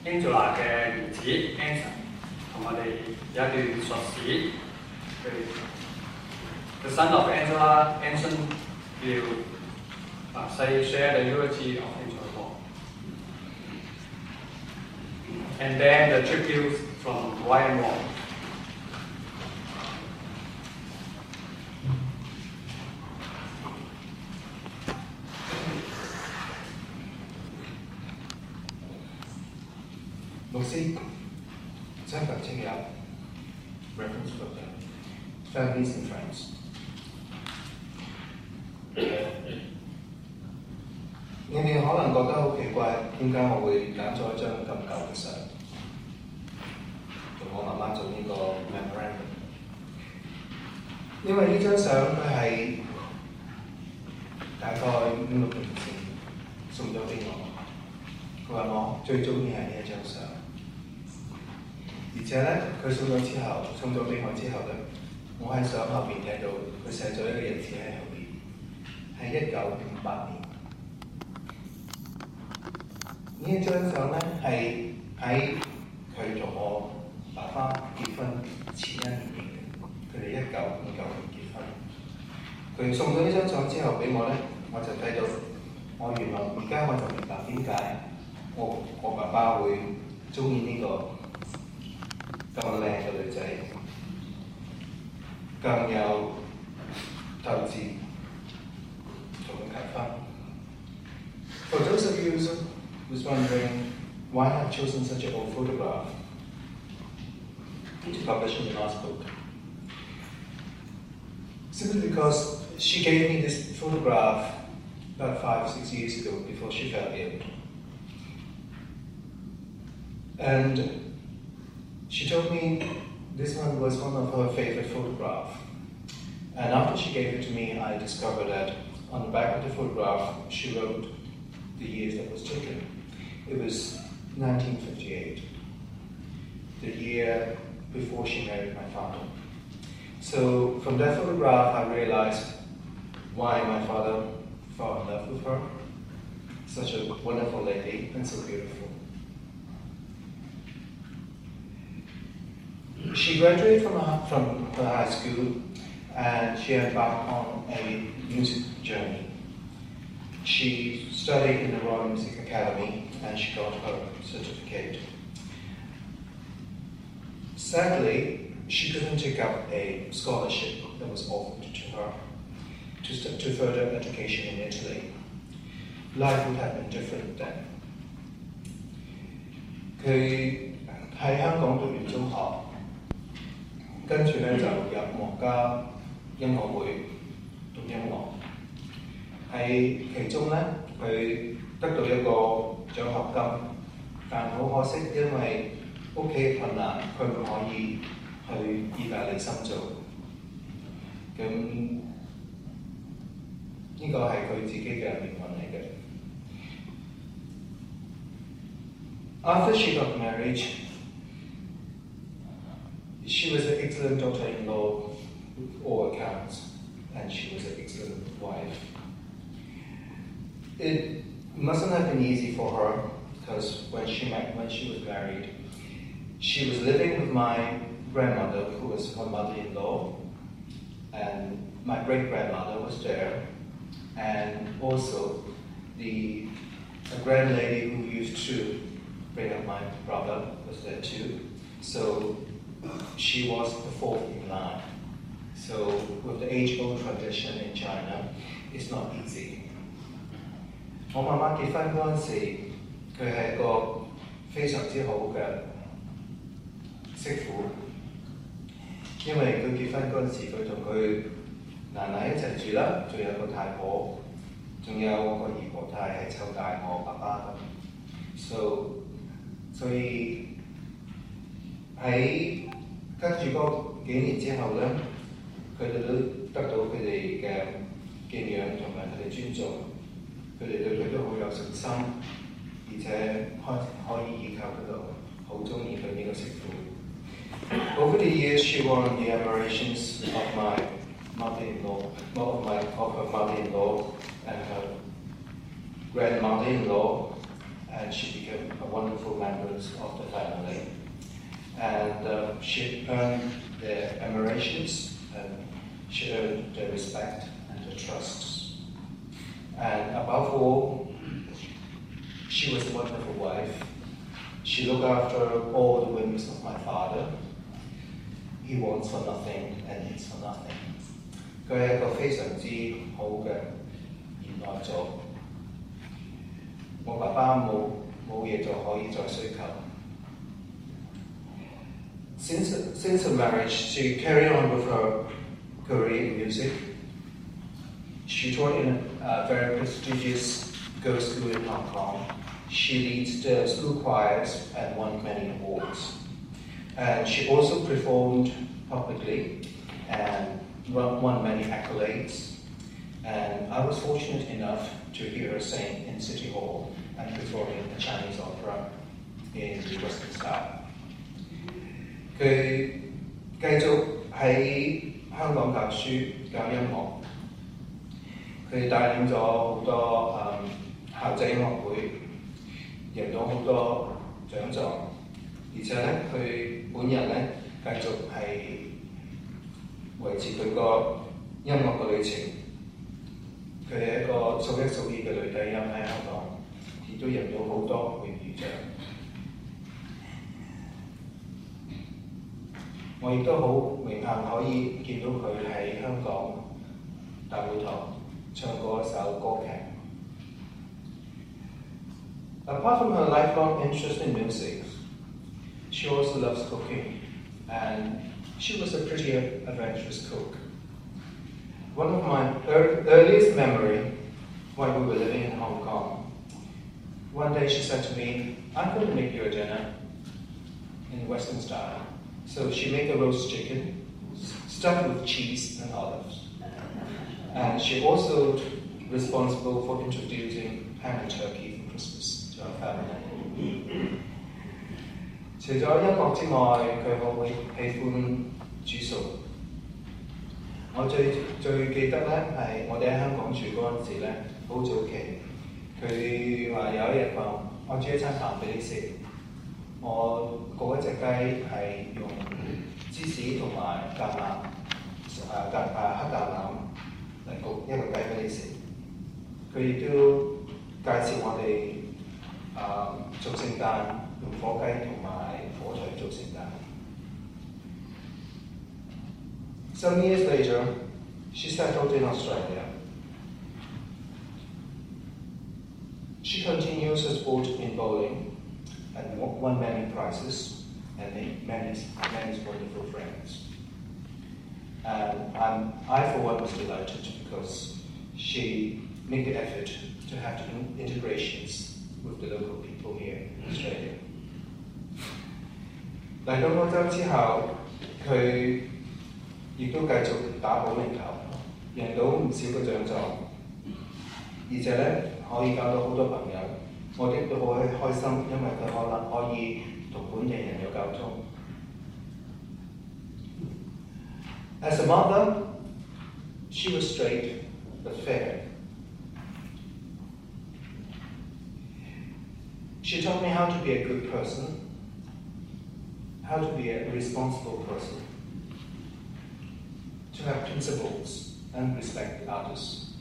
Angela 嘅兒子 Anson 同我哋有一段述史。The son of Angela, Anson, will share the eulogy of Angela Wong. And then the tribute from Wong. 牧師親朋戚友 reference for them, families and friends. 你哋可能覺得好奇怪，點解我會揀咗一張咁舊嘅相，同我媽媽做呢個 memorandum？ 因為呢張相佢係大概5、6年前送咗俾我，佢話我最中意係呢一張相。而且咧，佢送咗俾我之後咧，我喺相後邊睇到佢寫咗一個日子喺後邊，係1958年。呢一張相咧係喺佢同我爸爸結婚前1年影嘅，佢哋1959年結婚。佢送咗呢張相之後俾我咧，我就睇到原來而家我就明白點解我爸爸會中意呢個咁靚嘅女仔，咁有鬥志同佢結婚。For those of you who's wondering why I've chosen such an old photograph to publish in the last book, simply because she gave me this photograph about 5 or 6 years ago before she fell ill. And she told me this one was one of her favorite photographs. And after she gave it to me, I discovered that on the back of the photograph, she wrote the years that was taken. It was 1958, the year before she married my father. So from that photograph, I realized why my father fell in love with her. Such a wonderful lady and so beautiful. She graduated from her high school and she embarked on a music journey. She studied in the Royal Music Academy and she got her certificate. Sadly, she couldn't take up a scholarship that was offered to her to further education in Italy. Life would have been different then. 佢喺香港讀完中學，跟住咧就入皇家音樂會讀音樂。喺其中咧，佢得到一個獎學金，但好可惜，因為屋企困難，佢唔可以去意大利深造。咁呢個係佢自己嘅命運嚟嘅。After she got married, she was an excellent daughter-in-law with all accounts, and she was an excellent wife. It mustn't have been easy for her because when she was married, she was living with my grandmother, who was her mother-in-law, and my great-grandmother was there, and also a grand lady who used to bring up my brother was there too. So she was the fourth in line. So with the age-old tradition in China, it's not easy. 我媽媽結婚嗰陣時，佢係一個非常之好嘅媳婦，因為佢結婚嗰陣時，佢同佢奶奶一齊住啦，仲有個太婆，仲有個姨婆太係湊大我爸爸咁。所以喺跟住嗰幾年之後咧，佢哋都得到佢哋嘅敬仰同埋佢哋尊重，佢哋對佢都好有信心，而且可以依靠佢度，好中意佢呢個媳婦。Over the years, she won the admirations of my mother-in-law, of her mother-in-law and her grandmother-in-law. and she became a wonderful member of the family. And she earned their admirations, and she earned their respect and their trust. And above all, she was a wonderful wife. She looked after all the whims of my father. He wants for nothing and needs for nothing. 佢係一個非常之好嘅賢內助。我爸爸冇嘢就可以再需求。Since her marriage, she carried on with her career in music. She taught in a very prestigious girls' school in Hong Kong. She leads the school choirs and won many awards. And she also performed publicly and won many accolades. And I was fortunate enough to hear her sing in City Hall and performing a Chinese opera in the Western style. 佢繼續喺香港教書教音樂，佢帶領咗好多校際音樂會，贏到好多獎狀，而且咧佢本人咧繼續係維持佢個音樂嘅旅程。佢係一個數一數二嘅女低音喺香港，亦都贏到好多榮譽獎。我亦都好榮幸可以見到佢喺香港大會堂唱過一首歌劇。Apart from her lifelong interest in music, she also loves cooking, and she was a pretty adventurous cook. One of my earliest memory when we were living in Hong Kong, one day she said to me, "I'm going to make you a dinner in Western style." So she made a roast chicken stuffed with cheese and olives. And she also responsible for introducing ham and turkey for Christmas to our family. 除咗音樂之外，佢好喜歡煮餸。我最記得咧係我哋喺香港住嗰陣時咧，好早期，佢話有一日話：我煮一餐飯俾你食。我焗一隻雞係用芝士同埋橄欖，黑橄欖嚟焗一個雞俾你食。佢亦都介紹我哋做聖誕用火雞同埋火腿做聖誕。Some years later, she settled in Australia. She continues her sport in bowling and won many prizes and made many wonderful friends. And I, for one, was delighted because she made the effort to have the integrations with the local people here in Australia. 嚟到澳洲之後，佢亦都繼續打保齡球，贏到唔少嘅獎狀，而且咧可以交到好多朋友。我哋都好開心，因為佢可能可以同本地人有交通。As a mother, she was straight but fair. She taught me how to be a good person, how to be a responsible person, to have principles and respect others.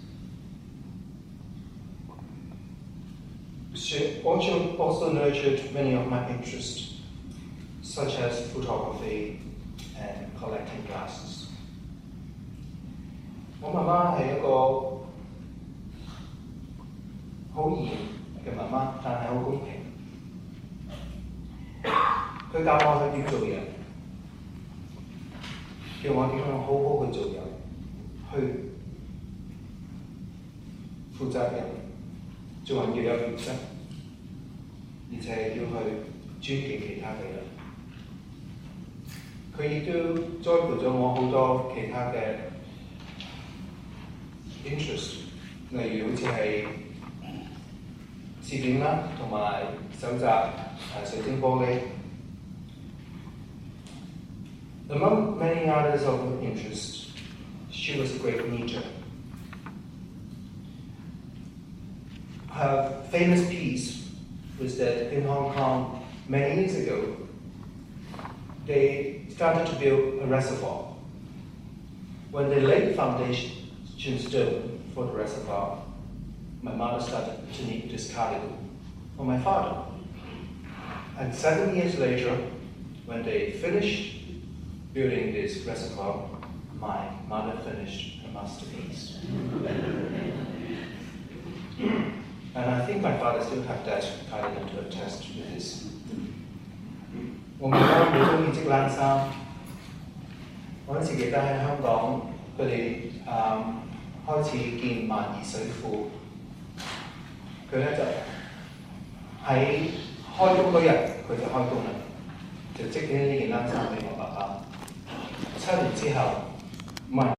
She also nurtured many of my interests, such as photography and collecting glasses. 我媽媽係一個好嚴嘅媽媽，但係好公平。佢教我去點做人，叫我點樣好好去做人，去負責任，做人要有原則。而且要去尊敬其他嘅人。佢亦都栽培咗我好多其他嘅 interest， 例如好似係攝影啦，同埋搜集水晶玻璃。Among many others of her interests, she was a great knitter. Her famous piece was that in Hong Kong, many years ago, they started to build a reservoir. When they laid the foundation stone for the reservoir, my mother started to knit this cardigan for my father. And 7 years later, when they finished building this reservoir, my mother finished her masterpiece. And I think my father still have that cardigan to attest to this. 我媽媽好中意織冷衫。我嗰時記得喺香港，佢哋開始見萬兒水庫，佢咧就喺開工嗰日佢就開工啦，就織咗呢件冷衫俾我爸爸。7年之後，唔係。